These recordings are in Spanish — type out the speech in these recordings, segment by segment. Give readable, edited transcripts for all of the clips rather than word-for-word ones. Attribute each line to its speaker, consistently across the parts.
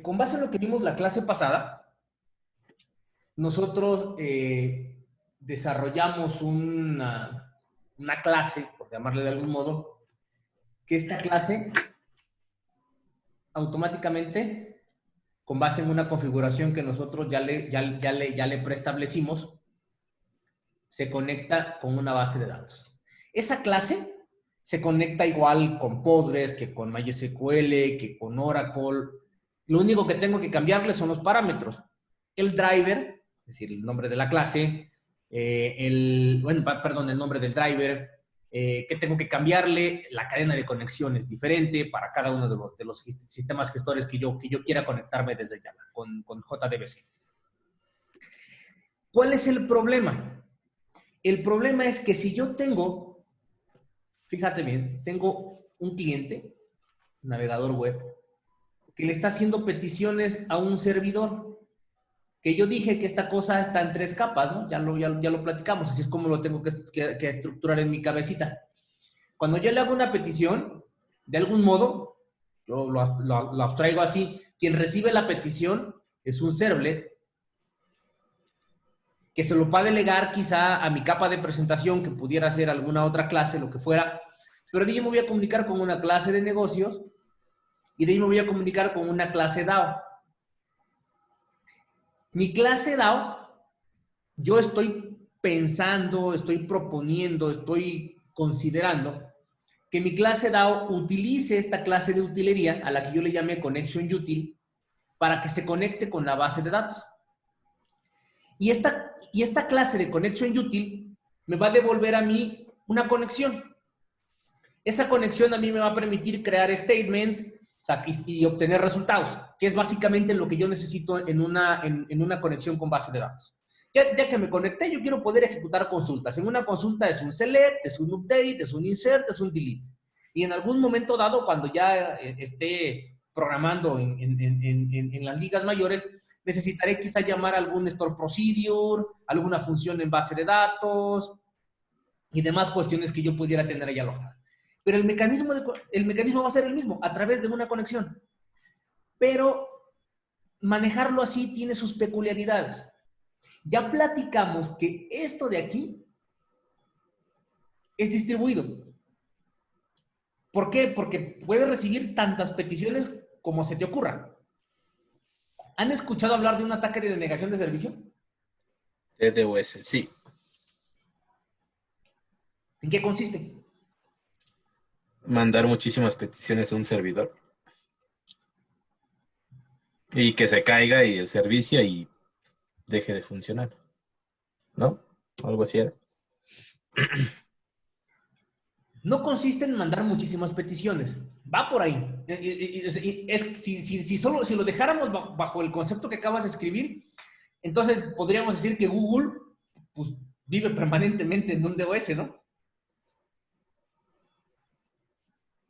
Speaker 1: Con base en lo que vimos la clase pasada, nosotros desarrollamos una clase, por llamarle de algún modo, que esta clase automáticamente, con base en una configuración que nosotros ya le preestablecimos, se conecta con una base de datos. Esa clase se conecta igual con Postgres, que con MySQL, que con Oracle. Lo único que tengo que cambiarle son los parámetros. El driver, es decir, el nombre de la clase, el nombre del driver, que tengo que cambiarle, la cadena de conexiones diferente para cada uno de los sistemas gestores que yo quiera conectarme desde ya con JDBC. ¿Cuál es el problema? El problema es que si yo tengo, fíjate bien, tengo un cliente, navegador web, que le está haciendo peticiones a un servidor, que yo dije que esta cosa está en 3 capas, ¿no? Ya lo platicamos, así es como lo tengo que estructurar en mi cabecita. Cuando yo le hago una petición, de algún modo, yo lo abstraigo así, quien recibe la petición es un servlet, que se lo va a delegar quizá a mi capa de presentación, que pudiera ser alguna otra clase, lo que fuera, pero de ahí yo me voy a comunicar con una clase de negocios y de ahí me voy a comunicar con una clase DAO. Mi clase DAO, yo estoy pensando, estoy proponiendo, estoy considerando que mi clase DAO utilice esta clase de utilería, a la que yo le llamé Connection Util, para que se conecte con la base de datos. Y esta clase de Connection Util me va a devolver a mí una conexión. Esa conexión a mí me va a permitir crear statements y obtener resultados, que es básicamente lo que yo necesito en una conexión con base de datos. Ya que me conecté, yo quiero poder ejecutar consultas. En una consulta es un select, es un update, es un insert, es un delete. Y en algún momento dado, cuando ya esté programando en las ligas mayores, necesitaré quizá llamar algún store procedure, alguna función en base de datos y demás cuestiones que yo pudiera tener ahí alojadas. Pero el mecanismo va a ser el mismo, a través de una conexión. Pero manejarlo así tiene sus peculiaridades. Ya platicamos que esto de aquí es distribuido. ¿Por qué? Porque puedes recibir tantas peticiones como se te ocurra. ¿Han escuchado hablar de un ataque de denegación de servicio?
Speaker 2: DDoS, sí.
Speaker 1: ¿En qué consiste?
Speaker 2: Mandar muchísimas peticiones a un servidor. Y que se caiga y el servicio y deje de funcionar. ¿No? Algo así era.
Speaker 1: No consiste en mandar muchísimas peticiones. Va por ahí. Si lo dejáramos bajo el concepto que acabas de escribir, entonces podríamos decir que Google pues, vive permanentemente en un DOS, ¿no?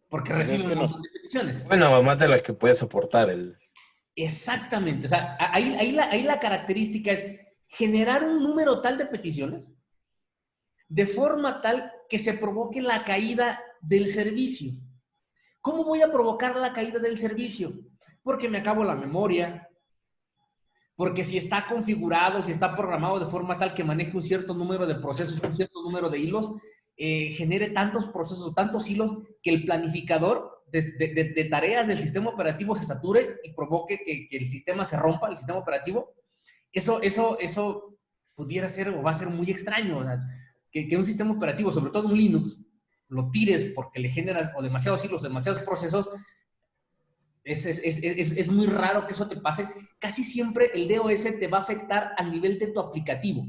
Speaker 1: Porque recibe un montón de peticiones.
Speaker 2: Bueno, más de las que puede soportar el...
Speaker 1: Exactamente. O sea, ahí la característica es generar un número tal de peticiones de forma tal que se provoque la caída del servicio. ¿Cómo voy a provocar la caída del servicio? Porque me acabo la memoria, porque si está configurado, si está programado de forma tal que maneje un cierto número de procesos, un cierto número de hilos, genere tantos procesos, tantos hilos, que el planificador de tareas del sistema operativo se sature y provoque que el sistema se rompa, el sistema operativo. Eso pudiera ser o va a ser muy extraño, ¿verdad? Que un sistema operativo, sobre todo un Linux, lo tires porque le generas o demasiados hilos, demasiados procesos. Es muy raro que eso te pase. Casi siempre el DOS te va a afectar al nivel de tu aplicativo.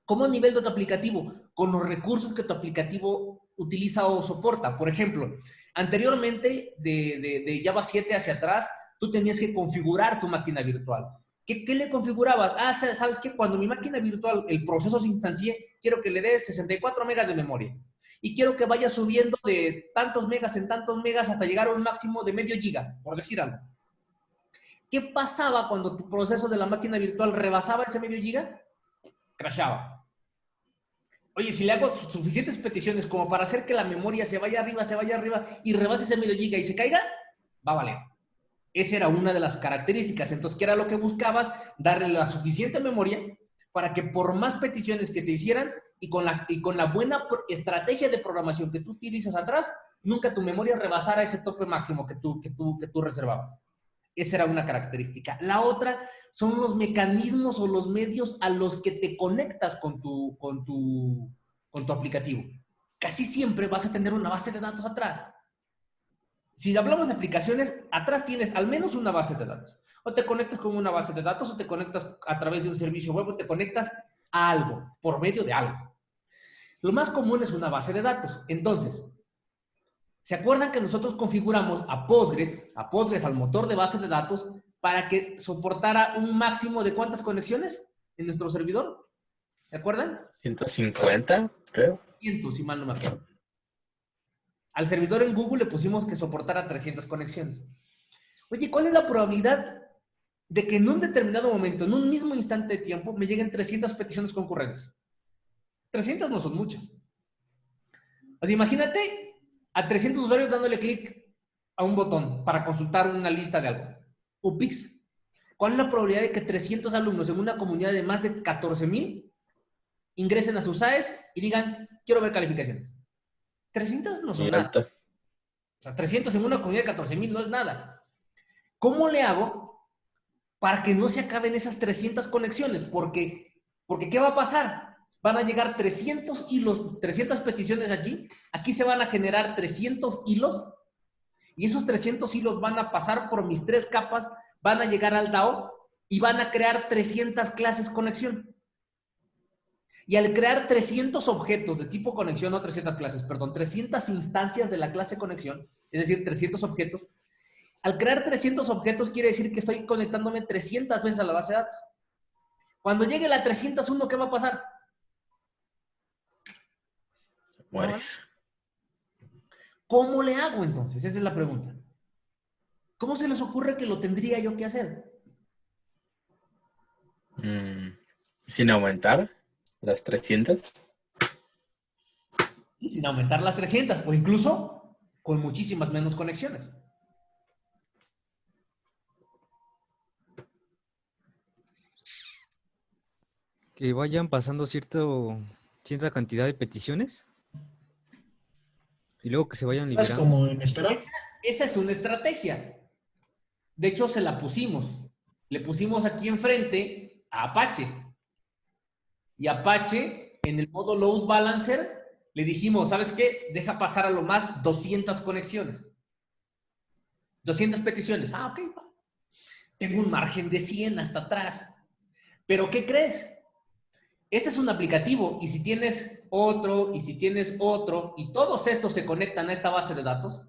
Speaker 1: ¿Cómo a nivel de tu aplicativo? Con los recursos que tu aplicativo utiliza o soporta. Por ejemplo, anteriormente de Java 7 hacia atrás, tú tenías que configurar tu máquina virtual. ¿Qué le configurabas? Ah, ¿sabes qué? Cuando mi máquina virtual, el proceso se instancie, quiero que le dé 64 megas de memoria. Y quiero que vaya subiendo de tantos megas en tantos megas hasta llegar a un máximo de medio giga, por decir algo. ¿Qué pasaba cuando tu proceso de la máquina virtual rebasaba ese medio giga? Crashaba. Oye, si le hago suficientes peticiones como para hacer que la memoria se vaya arriba y rebase ese medio giga y se caiga, va a valer. Esa era una de las características. Entonces, ¿qué era lo que buscabas? Darle la suficiente memoria para que por más peticiones que te hicieran y con la buena estrategia de programación que tú utilizas atrás, nunca tu memoria rebasara ese tope máximo que tú reservabas. Esa era una característica. La otra son los mecanismos o los medios a los que te conectas con tu aplicativo. Casi siempre vas a tener una base de datos atrás. Si hablamos de aplicaciones, atrás tienes al menos una base de datos. O te conectas con una base de datos, o te conectas a través de un servicio web, o te conectas a algo, por medio de algo. Lo más común es una base de datos. Entonces, ¿se acuerdan que nosotros configuramos a Postgres, al motor de base de datos, para que soportara un máximo de cuántas conexiones en nuestro servidor? ¿Se acuerdan?
Speaker 2: 150, creo.
Speaker 1: 100, si mal no me acuerdo. Al servidor en Google le pusimos que soportara 300 conexiones. Oye, ¿cuál es la probabilidad de que en un determinado momento, en un mismo instante de tiempo, me lleguen 300 peticiones concurrentes? 300 no son muchas. O sea, imagínate a 300 usuarios dándole clic a un botón para consultar una lista de algo. UPIX. ¿Cuál es la probabilidad de que 300 alumnos en una comunidad de más de 14,000 ingresen a sus AES y digan, quiero ver calificaciones? 300 no son nada. O sea, 300 en una comunidad de 14,000 no es nada. ¿Cómo le hago para que no se acaben esas 300 conexiones? Porque ¿qué va a pasar? Van a llegar 300 hilos, 300 peticiones aquí. Aquí se van a generar 300 hilos. Y esos 300 hilos van a pasar por mis 3 capas, van a llegar al DAO y van a crear 300 clases conexión. Y al crear 300 objetos de tipo conexión, no 300 clases, perdón, 300 instancias de la clase conexión, es decir, 300 objetos, al crear 300 objetos quiere decir que estoy conectándome 300 veces a la base de datos. Cuando llegue la 301, ¿qué va a pasar?
Speaker 2: Muere.
Speaker 1: ¿Cómo le hago entonces? Esa es la pregunta. ¿Cómo se les ocurre que lo tendría yo que hacer?
Speaker 2: Sin aumentar las 300.
Speaker 1: Y sin aumentar las 300, o incluso con muchísimas menos conexiones.
Speaker 3: Que vayan pasando cierta cantidad de peticiones y luego que se vayan
Speaker 4: Es
Speaker 3: liberando.
Speaker 4: como en espera.
Speaker 1: Esa es una estrategia. De hecho, se la pusimos. Le pusimos aquí enfrente a Apache. Y Apache, en el modo load balancer, le dijimos, ¿sabes qué? Deja pasar a lo más 200 conexiones. 200 peticiones. Ah, ok. Tengo un margen de 100 hasta atrás. Pero ¿qué crees? Este es un aplicativo y si tienes otro, y si tienes otro, y todos estos se conectan a esta base de datos,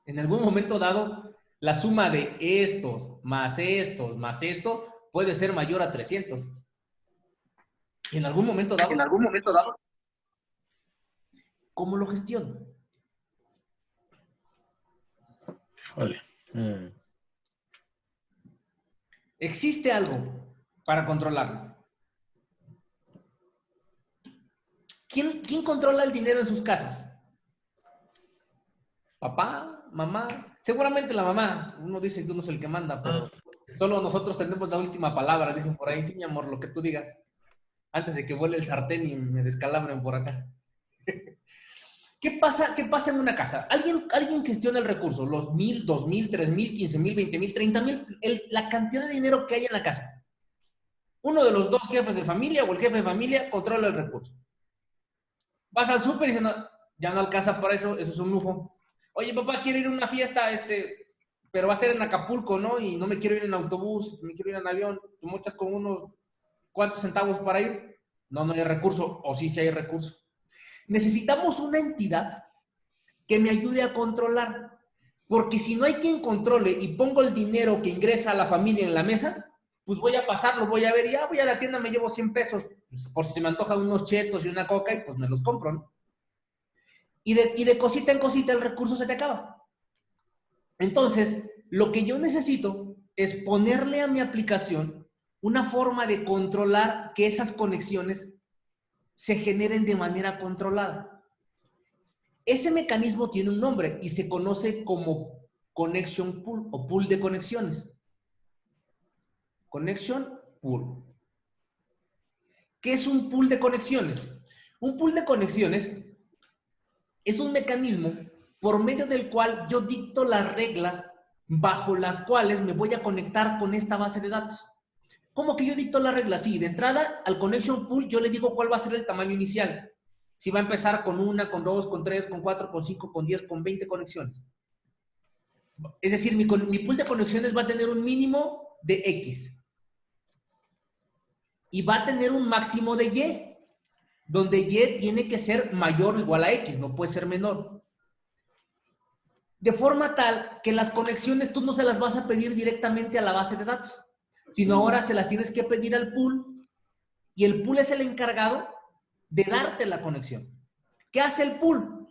Speaker 1: en algún momento dado, la suma de estos, más esto, puede ser mayor a 300. Y en algún momento dado, ¿cómo lo gestiono?
Speaker 2: Ole.
Speaker 1: Existe algo para controlarlo. ¿Quién controla el dinero en sus casas? ¿Papá? ¿Mamá? Seguramente la mamá. Uno dice que uno es el que manda, pero solo nosotros tenemos la última palabra, dicen por ahí. Sí, mi amor, lo que tú digas. Antes de que vuele el sartén y me descalabren por acá. ¿Qué pasa en una casa? Alguien gestiona el recurso, los 1,000, 2,000, 3,000, 15,000, 20,000, 30,000, la cantidad de dinero que hay en la casa. Uno de los dos jefes de familia o el jefe de familia controla el recurso. Vas al súper y dices, no, ya no alcanza para eso es un lujo. Oye, papá, quiero ir a una fiesta, pero va a ser en Acapulco, ¿no? Y no me quiero ir en autobús, me quiero ir en avión. ¿Tú mochas con unos cuantos centavos para ir? No hay recurso, o sí hay recurso. Necesitamos una entidad que me ayude a controlar. Porque si no hay quien controle y pongo el dinero que ingresa a la familia en la mesa, pues voy a pasarlo, voy a ver, ya voy a la tienda, me llevo 100 pesos, pues por si se me antojan unos chetos y una coca, y pues me los compro, ¿no? Y de cosita en cosita el recurso se te acaba. Entonces, lo que yo necesito es ponerle a mi aplicación una forma de controlar que esas conexiones se generen de manera controlada. Ese mecanismo tiene un nombre y se conoce como connection pool o pool de conexiones. Connection pool. ¿Qué es un pool de conexiones? Un pool de conexiones es un mecanismo por medio del cual yo dicto las reglas bajo las cuales me voy a conectar con esta base de datos. ¿Cómo que yo dicto las reglas? Sí, de entrada al connection pool yo le digo cuál va a ser el tamaño inicial. Si va a empezar con 1, con 2, con 3, con 4, con 5, con 10, con 20 conexiones. Es decir, mi pool de conexiones va a tener un mínimo de X. Y va a tener un máximo de Y, donde Y tiene que ser mayor o igual a X, no puede ser menor. De forma tal que las conexiones tú no se las vas a pedir directamente a la base de datos, sino ahora se las tienes que pedir al pool, y el pool es el encargado de darte la conexión. ¿Qué hace el pool?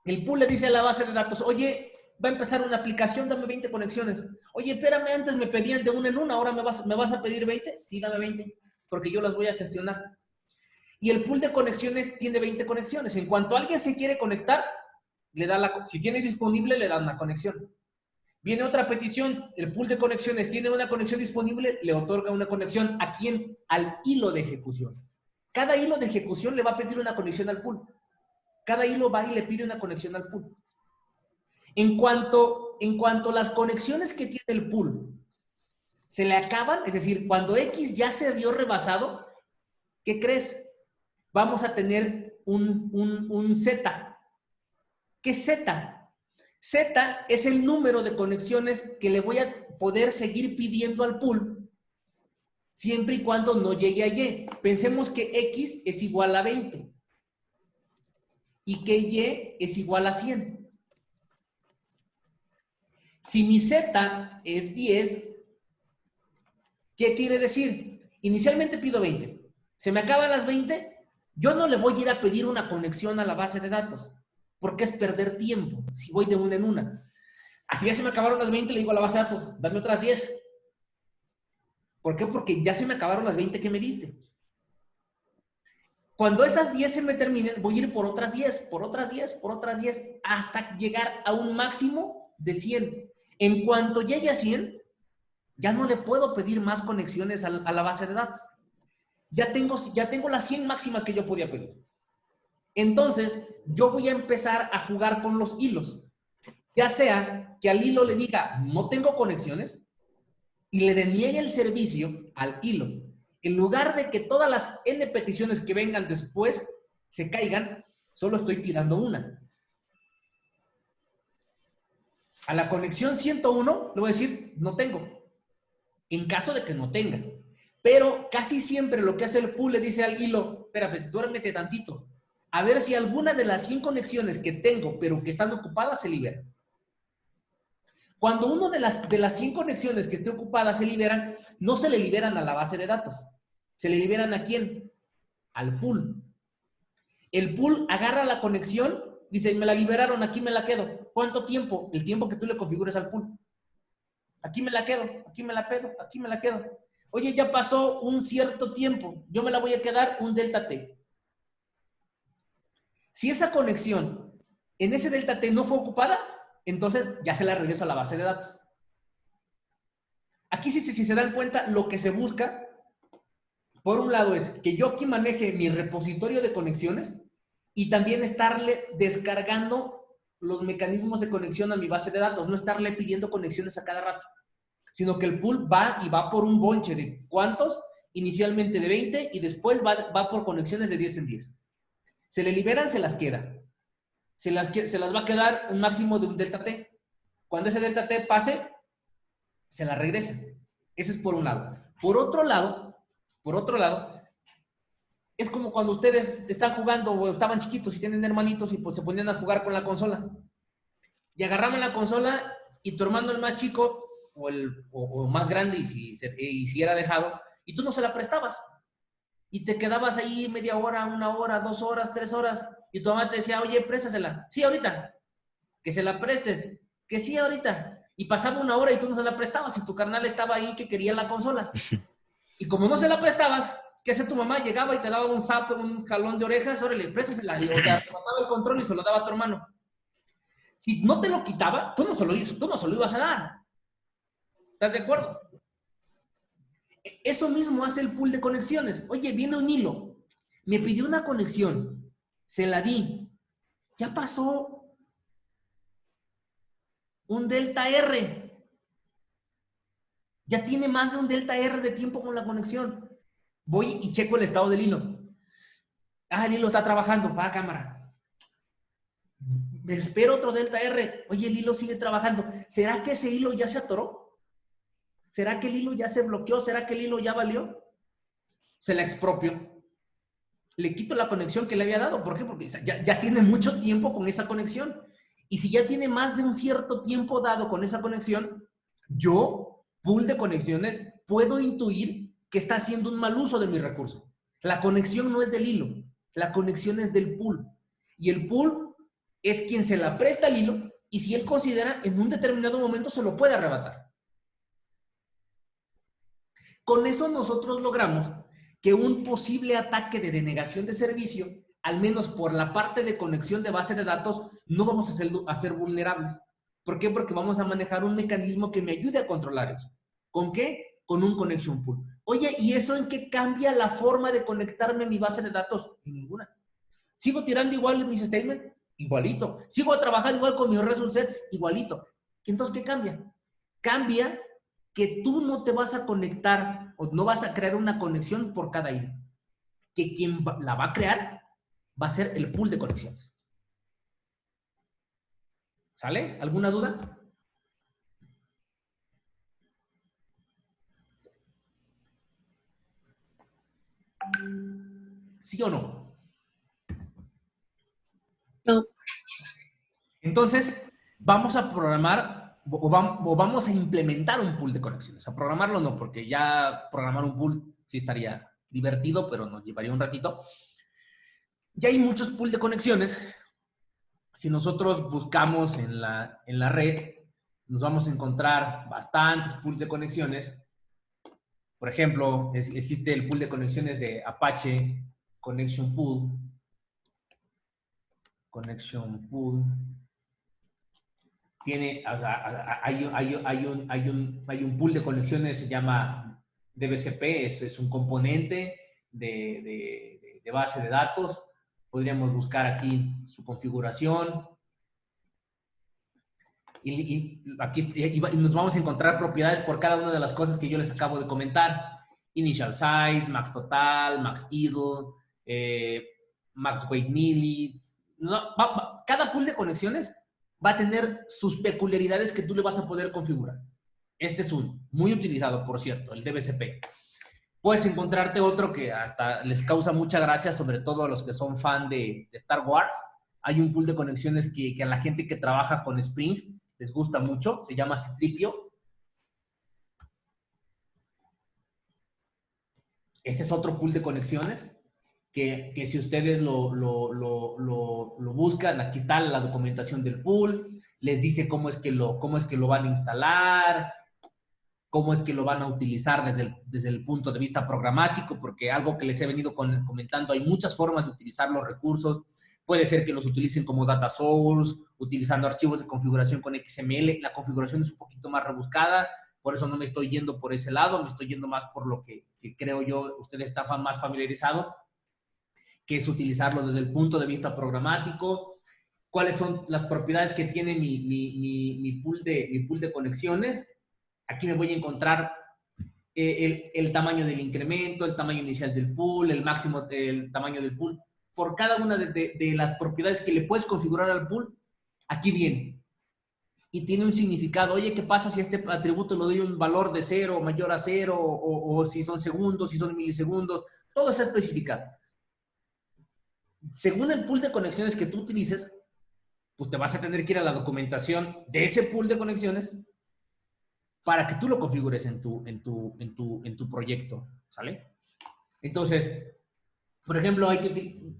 Speaker 1: El pool le dice a la base de datos, oye, va a empezar una aplicación, dame 20 conexiones. Oye, espérame, antes me pedían de una en una, ahora me vas a pedir 20. Sí, dame 20, porque yo las voy a gestionar. Y el pool de conexiones tiene 20 conexiones. En cuanto alguien se quiere conectar, le da si tiene disponible, le da una conexión. Viene otra petición, el pool de conexiones tiene una conexión disponible, le otorga una conexión. ¿A quién? Al hilo de ejecución. Cada hilo de ejecución le va a pedir una conexión al pool. Cada hilo va y le pide una conexión al pool. En cuanto las conexiones que tiene el pool se le acaban, es decir, cuando X ya se vio rebasado, ¿qué crees? Vamos a tener un Z. ¿Qué es Z? Z es el número de conexiones que le voy a poder seguir pidiendo al pool siempre y cuando no llegue a Y. Pensemos que X es igual a 20 y que Y es igual a 100. Si mi Z es 10, ¿qué quiere decir? Inicialmente pido 20. Se me acaban las 20, yo no le voy a ir a pedir una conexión a la base de datos, porque es perder tiempo si voy de una en una. Así ya se me acabaron las 20, le digo a la base de datos, dame otras 10. ¿Por qué? Porque ya se me acabaron las 20 que me diste. Cuando esas 10 se me terminen, voy a ir por otras 10, por otras 10, por otras 10, hasta llegar a un máximo de 100. En cuanto llegue a 100, ya no le puedo pedir más conexiones a la base de datos. Ya tengo las 100 máximas que yo podía pedir. Entonces, yo voy a empezar a jugar con los hilos. Ya sea que al hilo le diga, no tengo conexiones, y le deniegue el servicio al hilo. En lugar de que todas las N peticiones que vengan después se caigan, solo estoy tirando una. A la conexión 101 le voy a decir, no tengo. En caso de que no tenga. Pero casi siempre lo que hace el pool le dice al hilo, espérate, duérmete tantito. A ver si alguna de las 100 conexiones que tengo, pero que están ocupadas, se libera. Cuando una de las 100 conexiones que esté ocupada se liberan, no se le liberan a la base de datos. ¿Se le liberan a quién? Al pool. El pool agarra la conexión, dice, me la liberaron, aquí me la quedo. ¿Cuánto tiempo? El tiempo que tú le configures al pool. Aquí me la quedo, aquí me la quedo, aquí me la quedo. Oye, ya pasó un cierto tiempo, yo me la voy a quedar un delta T. Si esa conexión en ese delta T no fue ocupada, entonces ya se la regreso a la base de datos. Aquí si se dan cuenta, lo que se busca, por un lado, es que yo aquí maneje mi repositorio de conexiones y también estarle descargando los mecanismos de conexión a mi base de datos, no estarle pidiendo conexiones a cada rato, sino que el pool va por un bonche de ¿cuántos? Inicialmente de 20 y después va por conexiones de 10 en 10. Se le liberan, se las queda. Se las va a quedar un máximo de un delta T. Cuando ese delta T pase, se la regresa. Ese es por un lado. Por otro lado, es como cuando ustedes están jugando o estaban chiquitos y tienen hermanitos y pues se ponían a jugar con la consola. Y agarraban la consola y tu hermano el más chico o más grande y si era dejado, y tú no se la prestabas. Y te quedabas ahí media hora, 1 hora, 2 horas, 3 horas, y tu mamá te decía, oye, préstasela. Sí, ahorita. Que se la prestes. Que sí, ahorita. Y pasaba 1 hora y tú no se la prestabas, y tu carnal estaba ahí que quería la consola. Y como no se la prestabas, ¿qué hacía tu mamá? Llegaba y te daba un zapo, un jalón de orejas, órale, préstasela. Y o te mataba el control y se lo daba a tu hermano. Si no te lo quitaba, tú no se lo ibas a dar. ¿Estás de acuerdo? Eso mismo hace el pool de conexiones. Oye, viene un hilo, me pidió una conexión, se la di, ya pasó un delta R. Ya tiene más de un delta R de tiempo con la conexión. Voy y checo el estado del hilo. Ah, el hilo está trabajando. Va a cámara. Me espero otro delta R. Oye, el hilo sigue trabajando. ¿Será que ese hilo ya se atoró? ¿Será que el hilo ya se bloqueó? ¿Será que el hilo ya valió? Se la expropio. Le quito la conexión que le había dado. ¿Por qué? Porque ya tiene mucho tiempo con esa conexión. Y si ya tiene más de un cierto tiempo dado con esa conexión, yo, pool de conexiones, puedo intuir que está haciendo un mal uso de mi recurso. La conexión no es del hilo, la conexión es del pool. Y el pool es quien se la presta al hilo y si él considera en un determinado momento se lo puede arrebatar. Con eso nosotros logramos que un posible ataque de denegación de servicio, al menos por la parte de conexión de base de datos, no vamos a ser vulnerables. ¿Por qué? Porque vamos a manejar un mecanismo que me ayude a controlar eso. ¿Con qué? Con un connection pool. Oye, ¿y eso en qué cambia la forma de conectarme a mi base de datos? En ninguna. ¿Sigo tirando igual mis statements? Igualito. ¿Sigo trabajando igual con mis result sets? Igualito. Entonces, ¿qué cambia? Cambia que tú no te vas a conectar o no vas a crear una conexión por cada hilo. Que quien la va a crear va a ser el pool de conexiones. ¿Sale? ¿Alguna duda? ¿Sí o no?
Speaker 4: No.
Speaker 1: Entonces, vamos a programar o vamos a implementar un pool de conexiones. A programarlo no, porque ya programar un pool sí estaría divertido, pero nos llevaría un ratito. Ya hay muchos pools de conexiones. Si nosotros buscamos en la red, nos vamos a encontrar bastantes pools de conexiones. Por ejemplo, existe el pool de conexiones de Apache Connection Pool. Connection Pool. Tiene, o sea, hay un pool de conexiones, se llama DBCP, es un componente de base de datos. Podríamos buscar aquí su configuración. Y nos vamos a encontrar propiedades por cada una de las cosas que yo les acabo de comentar. Initial size, max total, max idle, max wait needed. Cada pool de conexiones va a tener sus peculiaridades que tú le vas a poder configurar. Este es uno, muy utilizado, por cierto, el DBCP. Puedes encontrarte otro que hasta les causa mucha gracia, sobre todo a los que son fan de Star Wars. Hay un pool de conexiones que a la gente que trabaja con Spring les gusta mucho, se llama C-Tripio. Este es otro pool de conexiones que si ustedes lo buscan, aquí está la documentación del pool, les dice cómo es que lo van a instalar, cómo es que lo van a utilizar desde el punto de vista programático, porque algo que les he venido comentando, hay muchas formas de utilizar los recursos. Puede ser que los utilicen como data source, utilizando archivos de configuración con XML. La configuración es un poquito más rebuscada, por eso no me estoy yendo por ese lado, me estoy yendo más por lo que creo yo ustedes están más familiarizados, que es utilizarlo desde el punto de vista programático. ¿Cuáles son las propiedades que tiene mi pool de conexiones? Aquí me voy a encontrar el tamaño del incremento, el tamaño inicial del pool, el máximo del tamaño del pool. Por cada una de las propiedades que le puedes configurar al pool, aquí viene. Y tiene un significado. Oye, ¿qué pasa si a este atributo le doy un valor de 0 o mayor a 0? O si son segundos, si son milisegundos. Todo está especificado. Según el pool de conexiones que tú utilices, pues te vas a tener que ir a la documentación de ese pool de conexiones para que tú lo configures en tu proyecto, ¿sale? Entonces, por ejemplo, hay que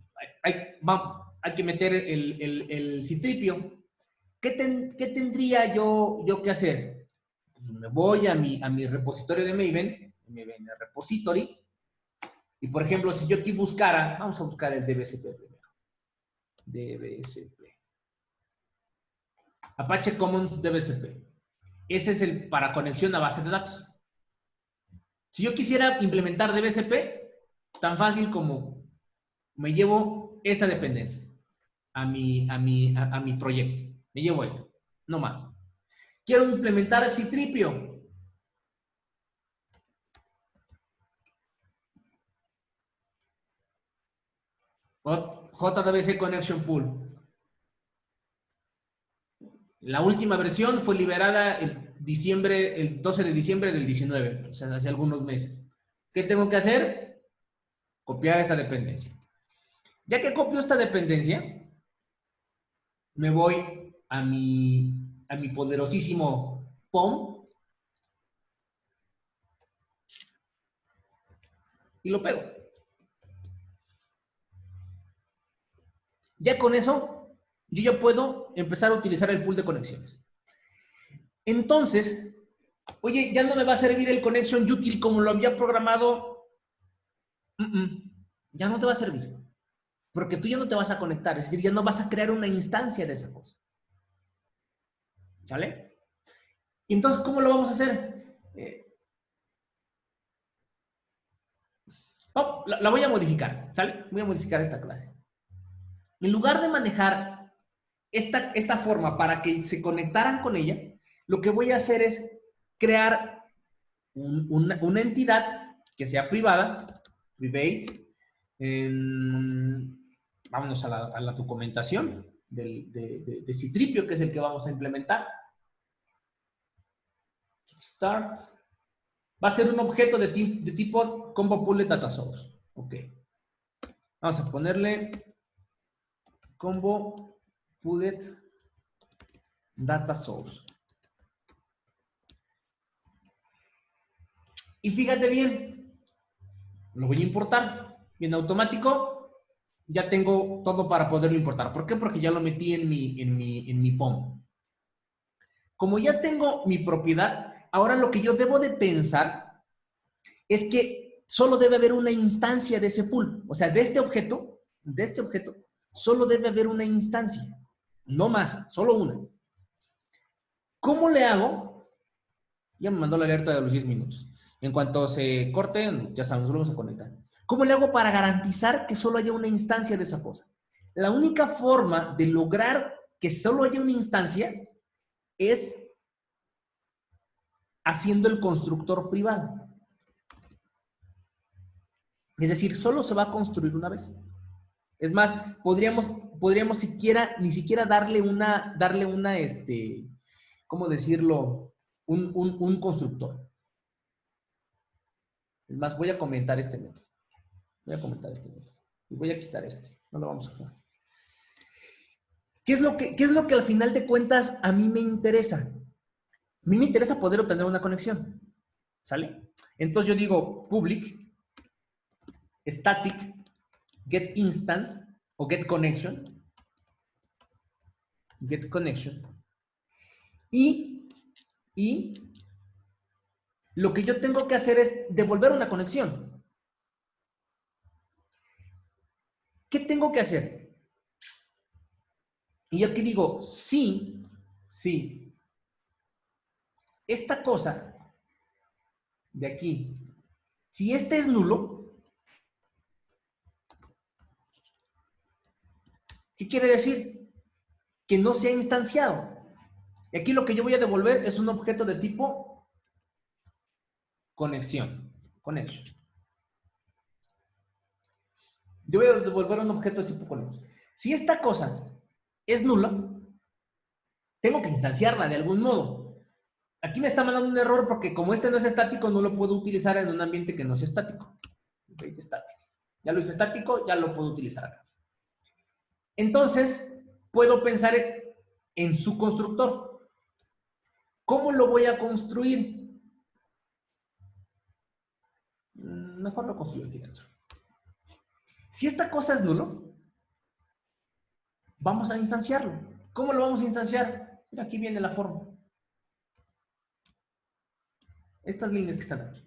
Speaker 1: meter el C-Tripio. ¿Qué tendría yo que hacer? Pues me voy a mi repositorio de Maven Repository, y por ejemplo, si yo aquí buscara, vamos a buscar el DBCP primero. DBCP. Apache Commons DBCP. Ese es el para conexión a base de datos. Si yo quisiera implementar DBCP, tan fácil como me llevo esta dependencia a mi proyecto. Me llevo esto, no más. Quiero implementar Citripio. JDBC Connection Pool. La última versión fue liberada el 12 de diciembre del 19, o sea, hace algunos meses. ¿Qué tengo que hacer? Copiar esta dependencia. Ya que copio esta dependencia, me voy a mi poderosísimo POM y lo pego. Ya con eso, yo ya puedo empezar a utilizar el pool de conexiones. Entonces, oye, ya no me va a servir el connection util como lo había programado. Ya no te va a servir. Porque tú ya no te vas a conectar. Es decir, ya no vas a crear una instancia de esa cosa. ¿Sale? Entonces, ¿cómo lo vamos a hacer? La voy a modificar. ¿Sale? Voy a modificar esta clase. En lugar de manejar esta forma para que se conectaran con ella, lo que voy a hacer es crear una entidad que sea privada, private, vámonos a la documentación de Citripio, que es el que vamos a implementar. Start. Va a ser un objeto de tipo combo pool data source. Ok. Vamos a ponerle combo pooled data source. Y fíjate bien, lo voy a importar. Y en automático ya tengo todo para poderlo importar. ¿Por qué? Porque ya lo metí en mi POM. Como ya tengo mi propiedad, ahora lo que yo debo de pensar es que solo debe haber una instancia de ese pool. O sea, de este objeto, solo debe haber una instancia. No más, solo una. ¿Cómo le hago? Ya me mandó la alerta de los 10 minutos. En cuanto se corte, ya saben, nos volvemos a conectar. ¿Cómo le hago para garantizar que solo haya una instancia de esa cosa? La única forma de lograr que solo haya una instancia es haciendo el constructor privado. Es decir, solo se va a construir una vez. Es más, podríamos ni siquiera darle una, ¿cómo decirlo? Un constructor. Es más, voy a comentar este método. Y voy a quitar este. No lo vamos a jugar. ¿Qué es lo que al final de cuentas a mí me interesa? A mí me interesa poder obtener una conexión. ¿Sale? Entonces yo digo public static get instance o get connection. Y lo que yo tengo que hacer es devolver una conexión. ¿Qué tengo que hacer? Y yo aquí digo, sí, esta cosa de aquí, si este es nulo, ¿qué quiere decir? Que no se ha instanciado. Y aquí lo que yo voy a devolver es un objeto de tipo connection. Yo voy a devolver un objeto de tipo connection. Si esta cosa es nula, tengo que instanciarla de algún modo. Aquí me está mandando un error porque como este no es estático, no lo puedo utilizar en un ambiente que no sea estático. Ya lo hice estático, ya lo puedo utilizar acá. Entonces, puedo pensar en su constructor. ¿Cómo lo voy a construir? Mejor lo construyo aquí dentro. Si esta cosa es nulo, vamos a instanciarlo. ¿Cómo lo vamos a instanciar? Mira, aquí viene la forma. Estas líneas que están aquí.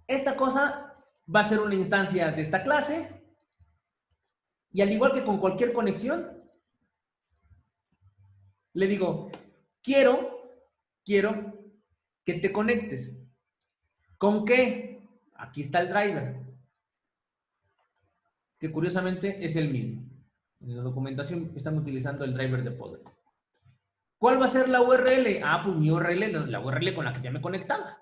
Speaker 1: Esta cosa va a ser una instancia de esta clase y al igual que con cualquier conexión, Le digo, quiero que te conectes. ¿Con qué? Aquí está el driver, que curiosamente es el mismo. En la documentación están utilizando el driver de Postgres. ¿Cuál va a ser la URL? Ah, pues mi URL, la URL con la que ya me conectaba.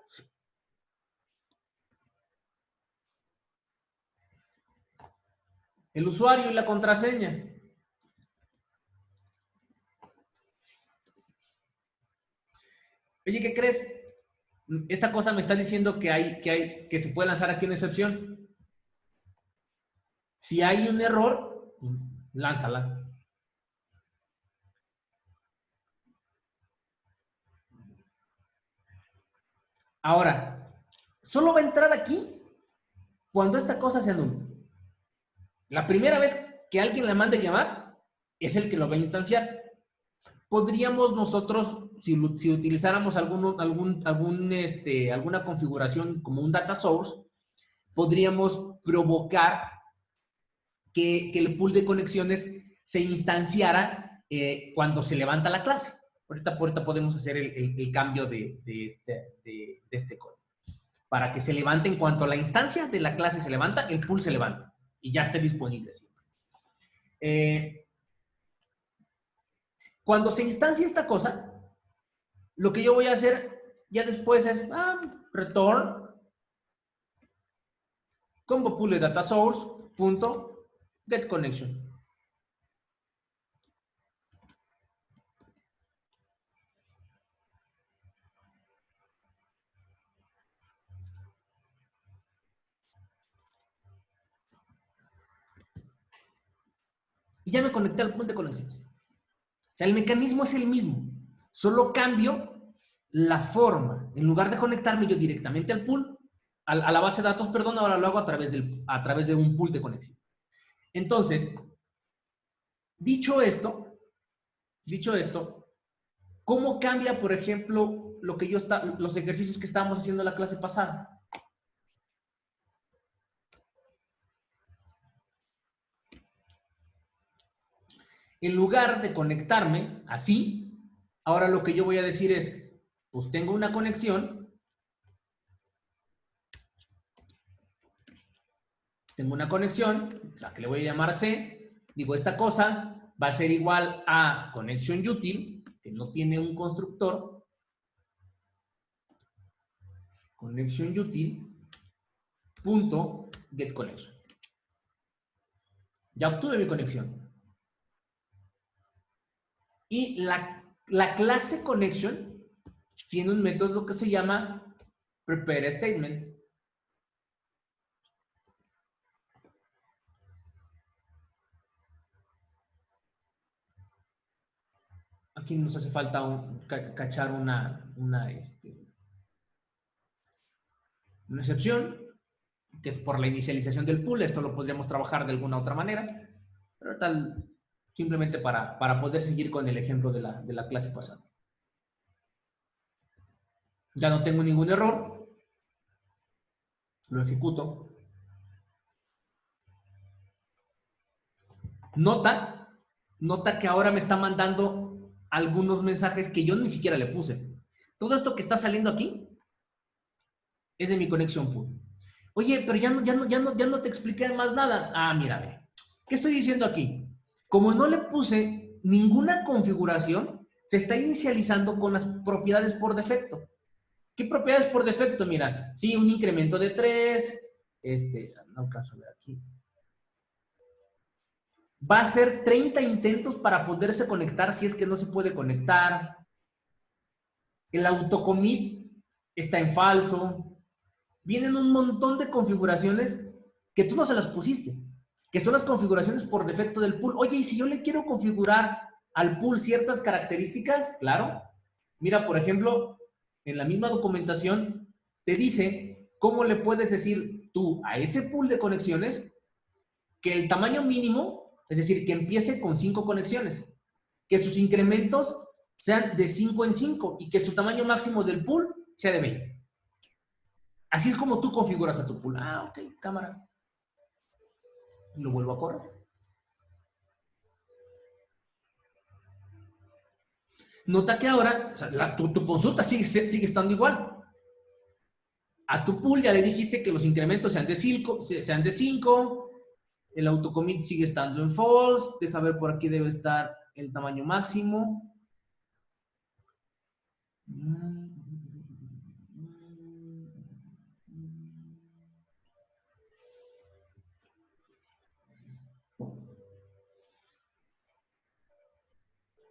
Speaker 1: El usuario y la contraseña. Oye, ¿qué crees? Esta cosa me está diciendo que se puede lanzar aquí una excepción. Si hay un error, lánzala. Ahora, solo va a entrar aquí cuando esta cosa se anule. La primera vez que alguien le mande llamar, es el que lo va a instanciar. Podríamos nosotros, si utilizáramos alguna configuración como un data source, podríamos provocar que el pool de conexiones se instanciara cuando se levanta la clase. Ahorita podemos hacer el cambio de este código. Para que se levante en cuanto la instancia de la clase se levanta, el pool se levanta y ya esté disponible siempre. Cuando se instancia esta cosa, lo que yo voy a hacer ya después es return combo pool de data source punto get connection. Y ya me conecté al pool de conexiones. O sea, el mecanismo es el mismo, solo cambio la forma. En lugar de conectarme yo directamente al pool, a la base de datos, perdón, ahora lo hago a través de un pool de conexión. Entonces, dicho esto, ¿cómo cambia, por ejemplo, los ejercicios que estábamos haciendo en la clase pasada? En lugar de conectarme así, ahora lo que yo voy a decir es, pues tengo una conexión, la que le voy a llamar C, digo, esta cosa va a ser igual a connection util, que no tiene un constructor, connection util, punto get connection. Ya obtuve mi conexión. Y la clase connection tiene un método que se llama prepare statement. Aquí nos hace falta cachar una excepción, que es por la inicialización del pool. Esto lo podríamos trabajar de alguna otra manera, pero tal, simplemente para poder seguir con el ejemplo de la clase pasada. Ya no tengo ningún error. Lo ejecuto. Nota que ahora me está mandando algunos mensajes que yo ni siquiera le puse. Todo esto que está saliendo aquí es de mi conexión pool. Oye, pero ya no te expliqué más nada. Ah, mira, ve. ¿Qué estoy diciendo aquí? Como no le puse ninguna configuración, se está inicializando con las propiedades por defecto. ¿Qué propiedades por defecto? Mira, sí, un incremento de 3. No alcanzo a ver aquí. Va a hacer 30 intentos para poderse conectar si es que no se puede conectar. El autocommit está en falso. Vienen un montón de configuraciones que tú no se las pusiste, que son las configuraciones por defecto del pool. Oye, y si yo le quiero configurar al pool ciertas características, claro. Mira, por ejemplo, en la misma documentación te dice cómo le puedes decir tú a ese pool de conexiones que el tamaño mínimo, es decir, que empiece con 5 conexiones, que sus incrementos sean de 5 en 5 y que su tamaño máximo del pool sea de 20. Así es como tú configuras a tu pool. Ah, ok, cámara. Lo vuelvo a correr. Nota que ahora, o sea, tu consulta sigue estando igual. A tu pool ya le dijiste que los incrementos sean de 5, el autocommit sigue estando en false, deja ver por aquí debe estar el tamaño máximo.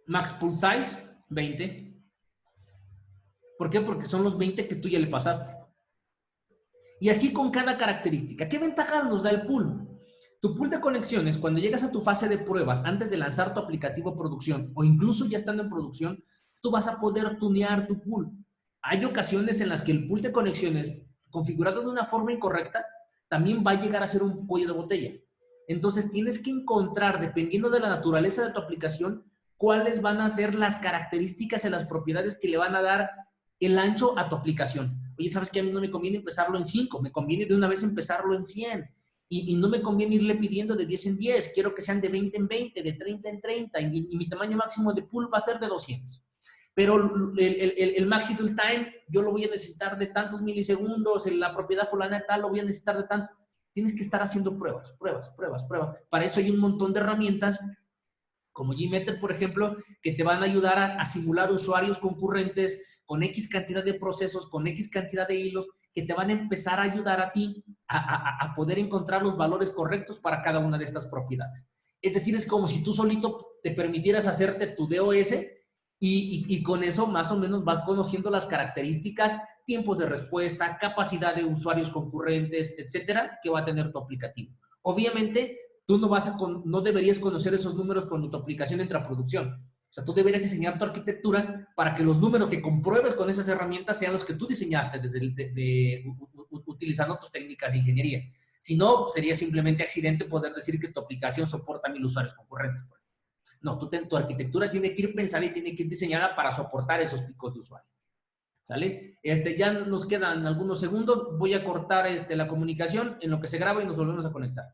Speaker 1: Max pool size, 20. ¿Por qué? Porque son los 20 que tú ya le pasaste. Y así con cada característica. ¿Qué ventajas nos da el pool? Tu pool de conexiones, cuando llegas a tu fase de pruebas, antes de lanzar tu aplicativo a producción, o incluso ya estando en producción, tú vas a poder tunear tu pool. Hay ocasiones en las que el pool de conexiones, configurado de una forma incorrecta, también va a llegar a ser un cuello de botella. Entonces tienes que encontrar, dependiendo de la naturaleza de tu aplicación, cuáles van a ser las características y las propiedades que le van a dar el ancho a tu aplicación. Oye, ¿sabes qué? A mí no me conviene empezarlo en 5, me conviene de una vez empezarlo en 100. Y no me conviene irle pidiendo de 10 en 10, quiero que sean de 20 en 20, de 30 en 30, y mi tamaño máximo de pool va a ser de 200. Pero el maxi dwell time yo lo voy a necesitar de tantos milisegundos, la propiedad fulana tal lo voy a necesitar de tanto. Tienes que estar haciendo pruebas. Para eso hay un montón de herramientas como Gmeter, por ejemplo, que te van a ayudar a simular usuarios concurrentes con X cantidad de procesos, con X cantidad de hilos, que te van a empezar a ayudar a ti a poder encontrar los valores correctos para cada una de estas propiedades. Es decir, es como si tú solito te permitieras hacerte tu DOS y con eso más o menos vas conociendo las características, tiempos de respuesta, capacidad de usuarios concurrentes, etcétera, que va a tener tu aplicativo. Obviamente, tú no deberías conocer esos números cuando tu aplicación entra a producción. O sea, tú deberías diseñar tu arquitectura para que los números que compruebes con esas herramientas sean los que tú diseñaste utilizando tus técnicas de ingeniería. Si no, sería simplemente accidente poder decir que tu aplicación soporta 1000 usuarios concurrentes. No, tu arquitectura tiene que ir pensada y tiene que ir diseñada para soportar esos picos de usuario. ¿Sale? Ya nos quedan algunos segundos. Voy a cortar la comunicación en lo que se graba y nos volvemos a conectar.